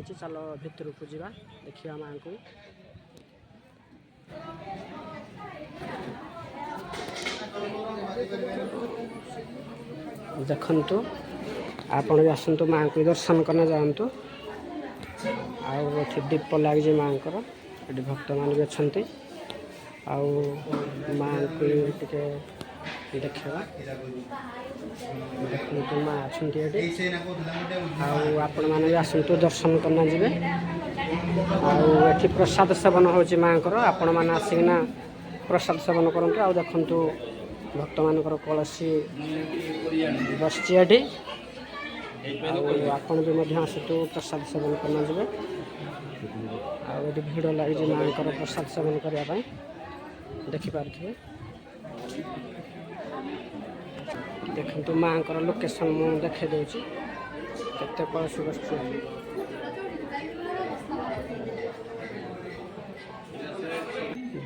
रही चल भितर को जा देखा माँ को देखु आपण भी आसतु माँ को दर्शन करना जातु आठ दीप लगे माँ को ये भक्त मान भी अच्छा माँ को देखा देखो माँ अच्छा आपण मैंने आसतु दर्शन करना जी आठ प्रसाद सेवन हो माँ को आपण मैंने आसिकना प्रसाद सेवन करूँ आ देखु भक्त मान कलसी बसची आपण भी आसतु प्रसाद सेवन करना जी आठ भिड़ लगी माँ को प्रसाद सेवन करने देखिपे देखु माँ को लोकेशन मुझे देखे दूसरी केते कलसी बस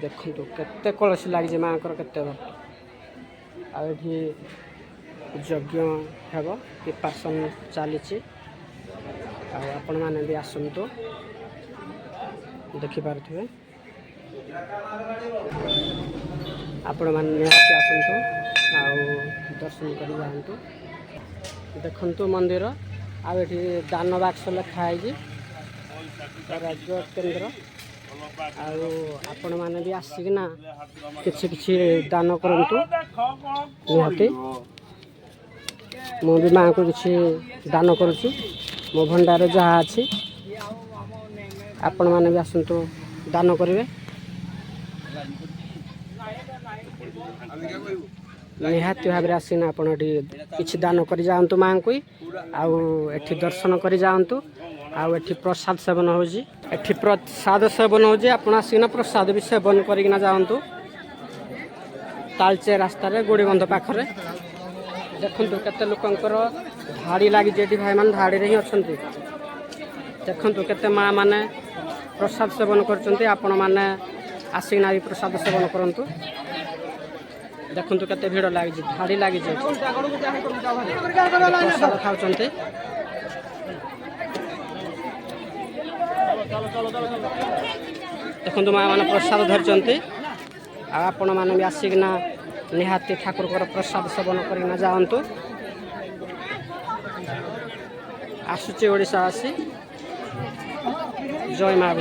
देखु केते कलसी लगी माँ को केते यज्ञ हेब प्रिपारेसन चली आपण मैंने भी आसतु देखिपे आपण मैंने आसतु दर्शन कर जातु देखु मंदिर आठी दान बाक्स लिखाई राज्य केन्द्र आपण मैंने भी आसिकना किछि दान करंतु निहाती मु भी माँ को किछि दान करुछि मो भंडार जहाँ अच्छी आपण मैंने भी आसतु दान करेंगे निहाती भाव में आसीना आप किसी दान कर जातु माँ को आठी दर्शन कर जातु आठी प्रसाद सेवन होजी प्रसाद सेवन हो आसिना प्रसाद भी सेवन करना जातु तालचे रास्तार गोड़ी बंध पाखरे देखु केते लोकंकर धाड़ी लगी भाई मान धाड़ी ही अच्छा देखु केते माँ माने प्रसाद सेवन करते आपण मैंने आसिकना भी प्रसाद सेवन करंतु देखु केते भिड़ लगी धाड़ी लगी प्रसाद खाऊँ देखु माँ मैंने प्रसाद धरती आपण मैंने भी आसिकना निहाती ठाकुर प्रसाद सेवन करना जातु आसुची ओडिशा आसी जय माँ।